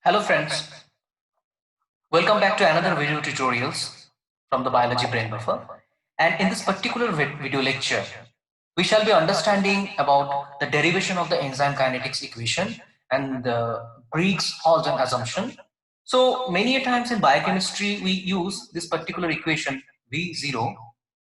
Hello friends, welcome back to another video tutorials from the Biology Brain Buffer. And in this particular video lecture, we shall be understanding about the derivation of the enzyme kinetics equation and the Briggs-Holden assumption. So many times in biochemistry, we use this particular equation V0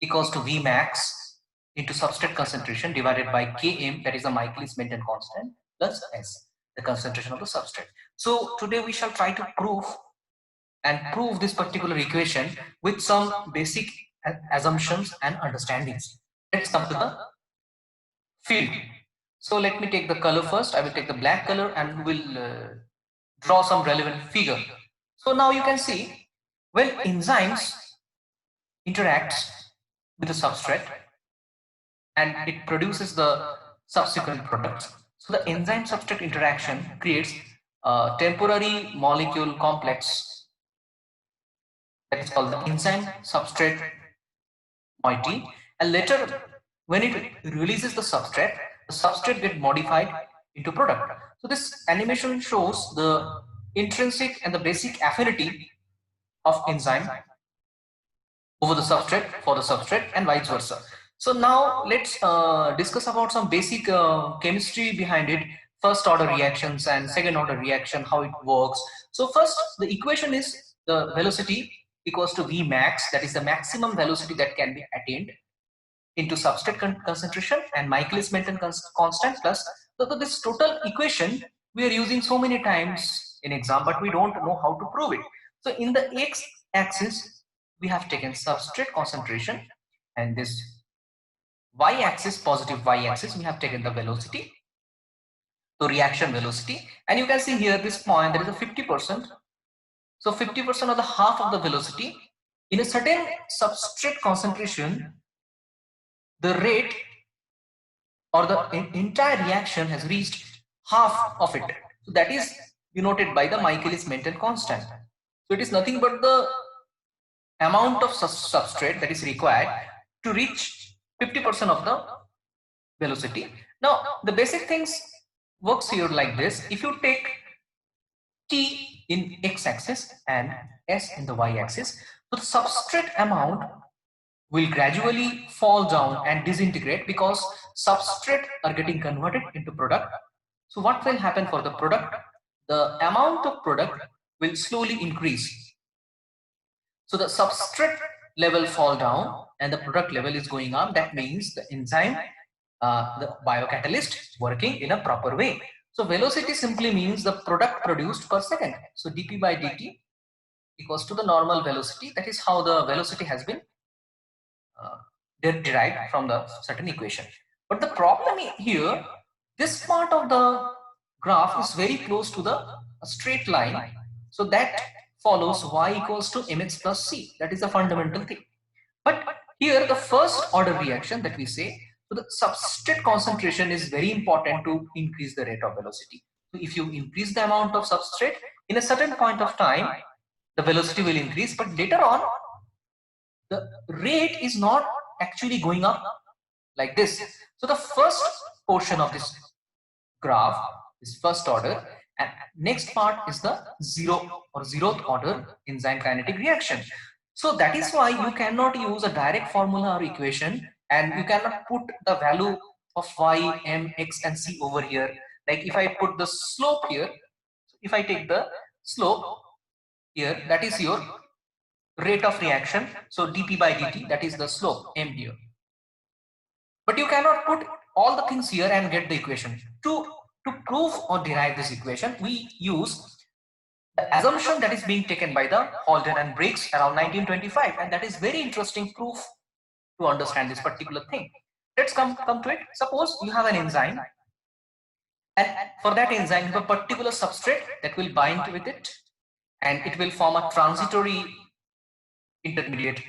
equals to V max into substrate concentration divided by Km, that is the Michaelis-Menten constant, plus S, the concentration of the substrate. So today we shall try to prove this particular equation with some basic assumptions and understandings. Let's come to the field. So let me take the color first. I will take the black color and we'll draw some relevant figure. So now you can see when enzymes interacts with the substrate and it produces the subsequent products. So the enzyme substrate interaction creates a temporary molecule complex that is called the enzyme substrate moiety, and later when it releases the substrate gets modified into product. So this animation shows the intrinsic and the basic affinity of enzyme over the substrate for the substrate and vice versa. So now let's discuss about some basic chemistry behind it, first order reactions and second order reaction, how it works. So first, the equation is the velocity equals to V max, that is the maximum velocity that can be attained into substrate concentration, and Michaelis-Menten constant plus. So this total equation we are using so many times in exam, but we don't know how to prove it. So in the x-axis, we have taken substrate concentration, and this y-axis, positive y-axis, we have taken the velocity, so reaction velocity, and you can see here this point there is a 50%. So 50% of the half of the velocity in a certain substrate concentration, the rate or the entire reaction has reached half of it. So that is denoted by the Michaelis-Menten constant. So it is nothing but the amount of substrate that is required to reach 50% of the velocity. Now the basic things works here like this. If you take T in x-axis and S in the y-axis, so the substrate amount will gradually fall down and disintegrate because substrate are getting converted into product. So what will happen for the product? The amount of product will slowly increase. So the substrate level fall down and the product level is going up. That means the enzyme, the biocatalyst working in a proper way. So velocity simply means the product produced per second. So dp by dt equals to the normal velocity. That is how the velocity has been derived from the certain equation. But the problem here, this part of the graph is very close to the straight line. So that follows y equals to mx plus c. That is the fundamental thing. But here the first order reaction that we say, so the substrate concentration is very important to increase the rate of velocity. So if you increase the amount of substrate in a certain point of time, the velocity will increase, but later on the rate is not actually going up like this. So the first portion of this graph is first order, and next part is the zero or zeroth order enzyme kinetic reaction. So that is why you cannot use a direct formula or equation, and you cannot put the value of y, m, x and c over here. Like if I put the slope here, if I take the slope here, that is your rate of reaction. So dp by dt, that is the slope m here. But you cannot put all the things here and get the equation. To prove or derive this equation, we use the assumption that is being taken by the Holden and Briggs around 1925, and that is very interesting proof to understand this particular thing. Let's come to it. Suppose you have an enzyme, and for that enzyme you have a particular substrate that will bind with it, and it will form a transitory intermediate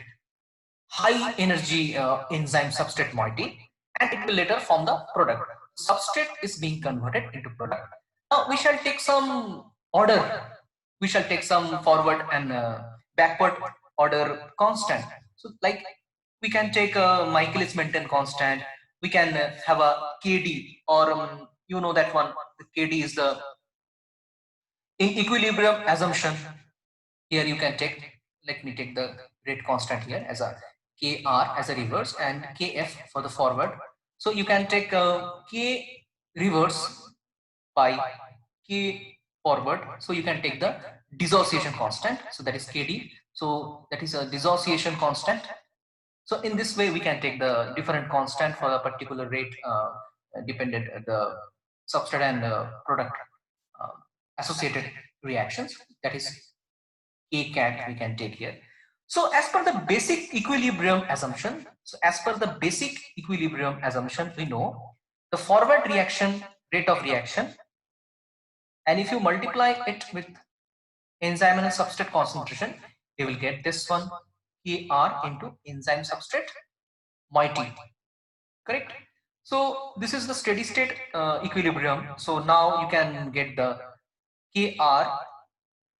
high energy enzyme substrate moiety, and it will later form the product. Substrate is being converted into product. Now we shall take some order. We shall take some forward and backward order constant. So like we can take a Michaelis-Menten constant. We can have a KD, or you know that one. The KD is the In equilibrium assumption, here you can take, let me take the rate constant here as a Kr as a reverse and Kf for the forward. So you can take K reverse by K forward. So you can take the dissociation constant. So that is Kd. So that is a dissociation constant. So in this way, we can take the different constant for a particular rate dependent the substrate and product uh, associated reactions. That is Kcat we can take here. So as per the basic equilibrium assumption, we know the forward reaction rate of reaction, and if you multiply it with enzyme and substrate concentration, we will get this one Kr into enzyme substrate moiety. Correct? So this is the steady state equilibrium. So now you can get the Kr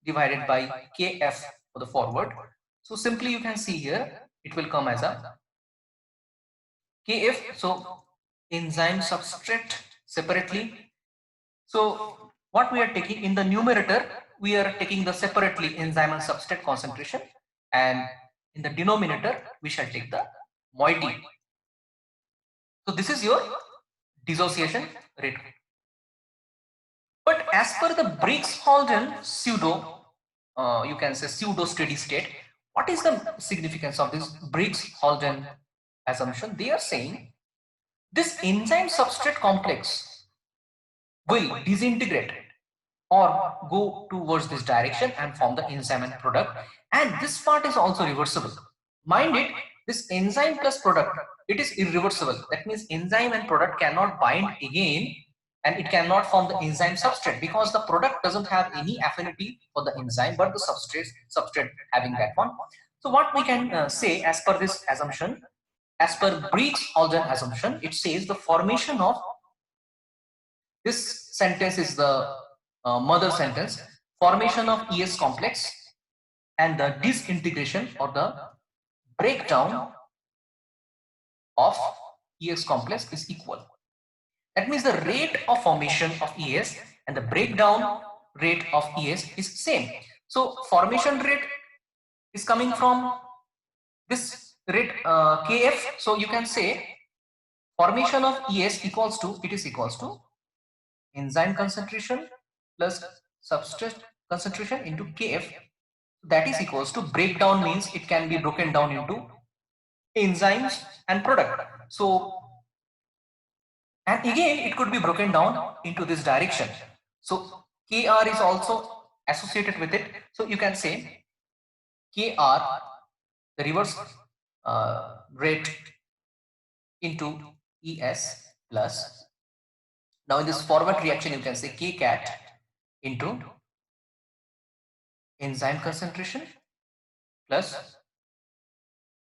divided by Kf for the forward. So simply you can see here, it will come as a Kf. So enzyme substrate separately. So what we are taking in the numerator, we are taking the separately enzyme and substrate concentration, and in the denominator, we shall take the moiety. So this is your dissociation rate. But as per the Briggs-Holden pseudo, you can say pseudo steady state, what is the significance of this Briggs-Holden assumption? They are saying this enzyme substrate complex will disintegrate or go towards this direction and form the enzyme and product, and this part is also reversible. Mind it, this enzyme plus product, it is irreversible. That means enzyme and product cannot bind again, and it cannot form the enzyme substrate because the product doesn't have any affinity for the enzyme, but the substrate having that one. So what we can say as per this assumption, as per Briggs-Holden assumption, it says the formation of this sentence is the mother sentence, formation of ES complex and the disintegration or the breakdown of ES complex is equal. That means the rate of formation of ES and the breakdown rate of ES is same. So formation rate is coming from this rate Kf. So you can say formation of ES equals to, it is equals to enzyme concentration plus substrate concentration into Kf. That is equals to breakdown, means it can be broken down into enzymes and product. So, and again it could be broken down into this direction. So Kr is also associated with it. So you can say Kr, the reverse rate into Es plus, now in this forward reaction you can say Kcat into enzyme concentration plus,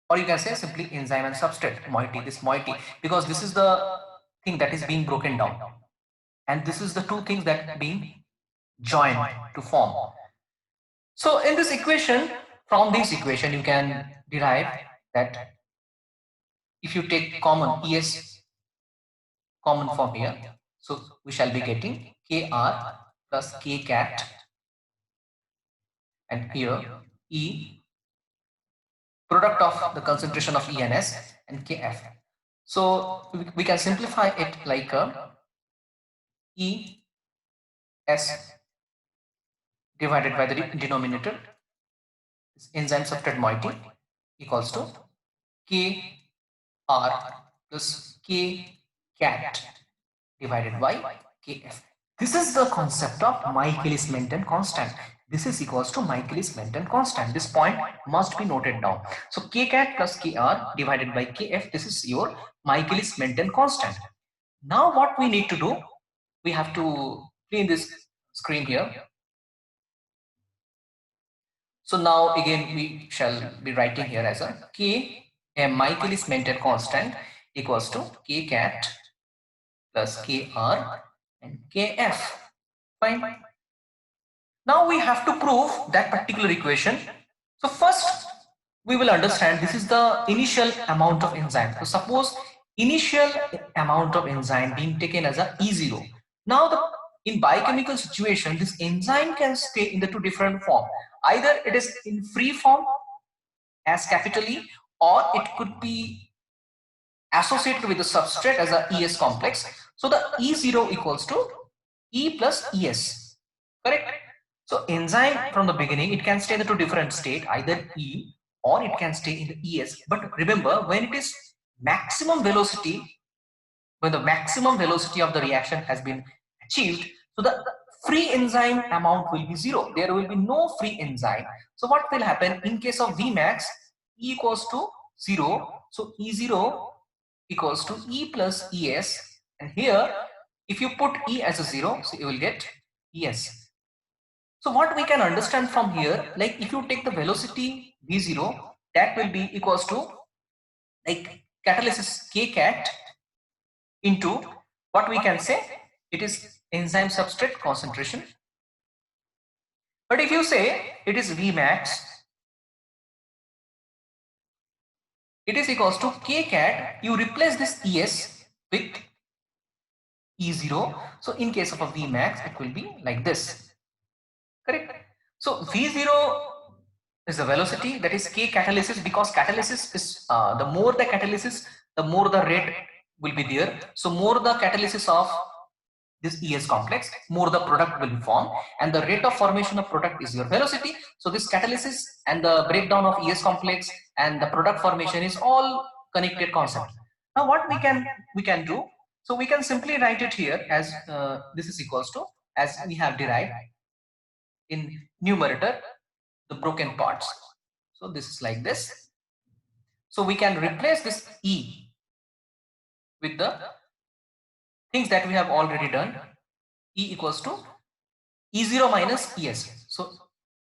or you can say simply enzyme and substrate moiety, this moiety, because this is the thing that is being broken down and this is the two things that are being joined to form. So in this equation, from this equation you can derive that if you take common Es common from here, so we shall be getting Kr plus Kcat, and here E product of the concentration of ENS and Kf. So we can simplify it like ES divided by the denominator, enzyme substrate moiety, equals to Kr plus Kcat divided by Kf. This is the concept of Michaelis-Menten constant. This is equals to Michaelis-Menten constant. This point must be noted down. So Kcat plus Kr divided by Kf, this is your Michaelis-Menten constant. Now what we need to do, we have to clean this screen here. So now again we shall be writing here as a Michaelis-Menten constant equals to Kcat plus Kr and Kf. Fine. Now we have to prove that particular equation. So first we will understand this is the initial amount of enzyme. So suppose initial amount of enzyme being taken as a E0. Now the in biochemical situation, this enzyme can stay in the two different form. Either it is in free form as capital E, or it could be associated with the substrate as a ES complex. So the E0 equals to E plus ES, correct? So enzyme from the beginning, it can stay in the two different state, either E or it can stay in the ES. But remember, when it is maximum velocity, when the maximum velocity of the reaction has been achieved, so the free enzyme amount will be 0. There will be no free enzyme. So what will happen in case of Vmax? E equals to 0. So E0 equals to E plus ES. And here, if you put E as a 0, so you will get ES. So what we can understand from here, like if you take the velocity V0, that will be equals to like catalysis Kcat into what we can say, it is enzyme substrate concentration. But if you say it is Vmax, it is equals to Kcat, you replace this ES with E0. So in case of a Vmax, it will be like this, correct? So V0 is the velocity, that is K catalysis, because catalysis is the more the catalysis, the more the rate will be there. So more the catalysis of this ES complex, more the product will form, and the rate of formation of product is your velocity. So this catalysis and the breakdown of ES complex and the product formation is all connected concept. Now what we can do, so we can simply write it here as this is equals to, as we have derived in numerator, the broken parts. So this is like this. So we can replace this E with the things that we have already done. E equals to E0 minus ES. So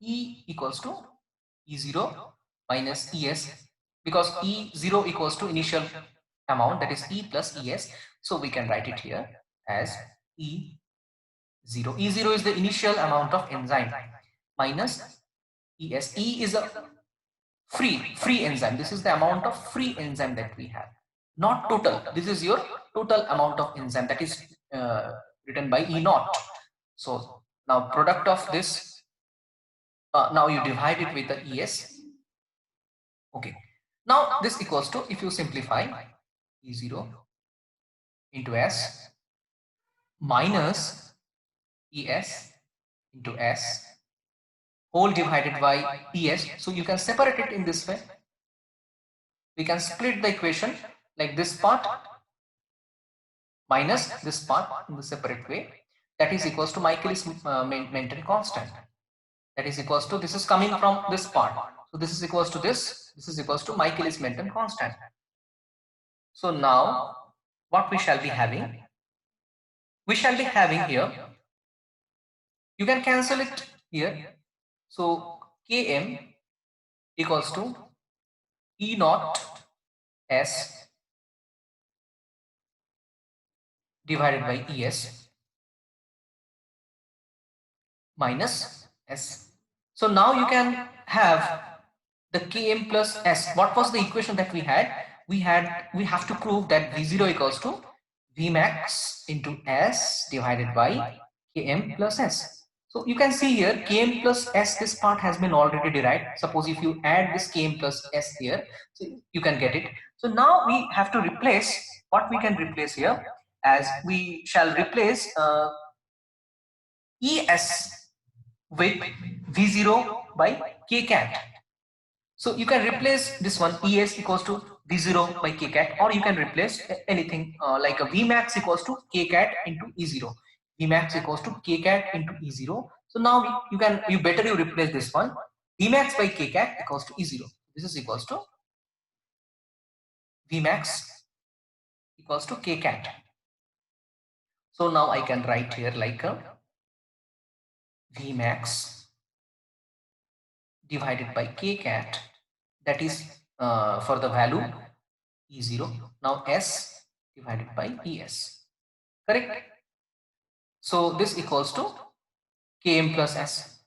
E equals to E0 minus ES, because E0 equals to initial amount, that is E plus ES. So we can write it here as E0. E0 is the initial amount of enzyme minus ES. E is a free enzyme. This is the amount of free enzyme that we have, not total. This is your total amount of enzyme, that is written by E naught. So now product of this, now you divide it with the ES. Okay. Now this equals to, if you simplify, E0 into S minus ES into S whole divided by ES. So you can separate it in this way. We can split the equation like this part minus this part in the separate way. That is equals to Michaelis-Menten constant. That is equals to, this is coming from this part. So this is equals to this is equals to Michaelis-Menten constant. So now what we shall be having? We shall be having here, you can cancel it here. So Km equals to E naught S divided by ES minus S. So now you can have the Km plus S. What was the equation that we had? We have to prove that V0 equals to Vmax into S divided by Km plus S. So you can see here Km plus S, this part has been already derived. Suppose if you add this Km plus S here, so you can get it. So now we have to replace, what we can replace here, as we shall replace ES with V0 by Kcat. So you can replace this one, ES equals to V0 by Kcat, or you can replace anything like a Vmax equals to Kcat into E0. Vmax equals to Kcat into E0. So now you better replace this one. Vmax by Kcat equals to E0. This is equals to Vmax equals to Kcat. So now I can write here like a Vmax divided by Kcat, that is for the value E0. Now S divided by ES, correct? So this equals to Km plus S.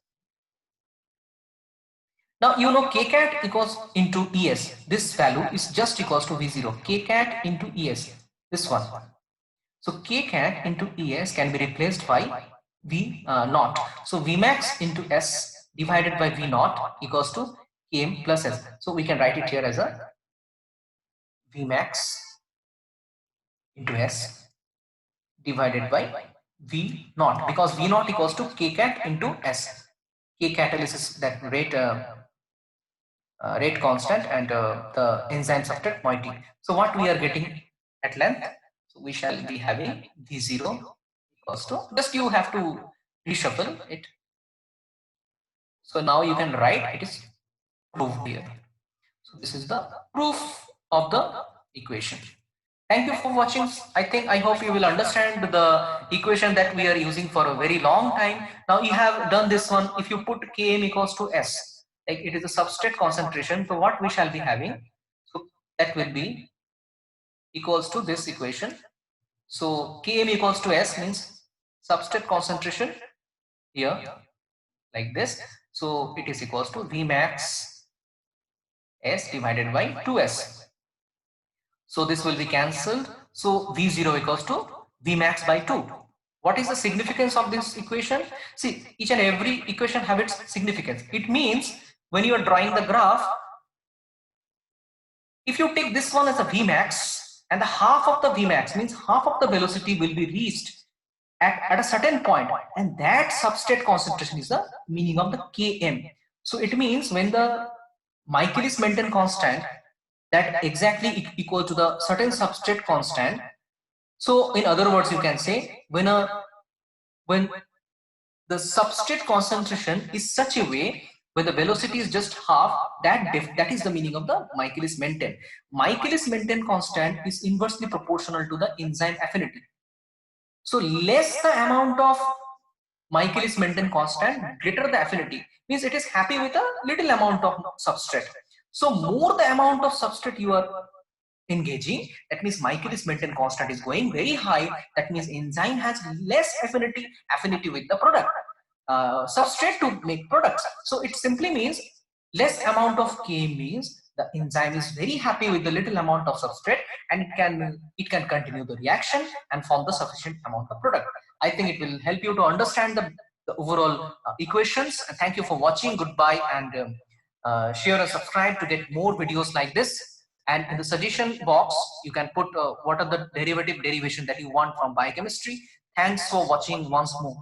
Now you know Kcat equals into ES. This value is just equals to V0. Kcat into ES, this one. So Kcat into ES can be replaced by V naught. So Vmax into S divided by V naught equals to Km plus S. So we can write it here as a Vmax into S divided by V naught, because V naught equals to K cat into S. K catalysis, that rate constant, and the enzyme substrate moiety. So what we are getting at length, so we shall be having V0 equals to, just you have to reshuffle it. So now you can write it is proved here. So this is the proof of the equation. Thank you for watching. I hope you will understand the equation that we are using for a very long time. Now you have done this one. If you put Km equals to S, like it is a substrate concentration. So what we shall be having? So that will be equals to this equation. So Km equals to S means substrate concentration here, like this. So it is equals to Vmax S divided by 2S. So this will be cancelled. So V0 equals to Vmax by 2. What is the significance of this equation? See, each and every equation have its significance. It means when you are drawing the graph, if you take this one as a Vmax, and the half of the Vmax means half of the velocity will be reached at a certain point, and that substrate concentration is the meaning of the Km. So it means when the Michaelis-Menten constant that exactly equal to the certain substrate constant. So in other words, you can say when the substrate concentration is such a way when the velocity is just half, that is the meaning of the Michaelis-Menten. Michaelis-Menten constant is inversely proportional to the enzyme affinity. So less the amount of Michaelis-Menten constant, greater the affinity, means it is happy with a little amount of substrate. So more the amount of substrate you are engaging, that means Michaelis-Menten constant is going very high. That means enzyme has less affinity with the product substrate to make products. So it simply means less amount of K means the enzyme is very happy with the little amount of substrate, and it can continue the reaction and form the sufficient amount of product. I think it will help you to understand the overall equations. And thank you for watching. Goodbye, and share and subscribe to get more videos like this. And in the suggestion box, you can put what are the derivation that you want from biochemistry. Thanks for watching once more.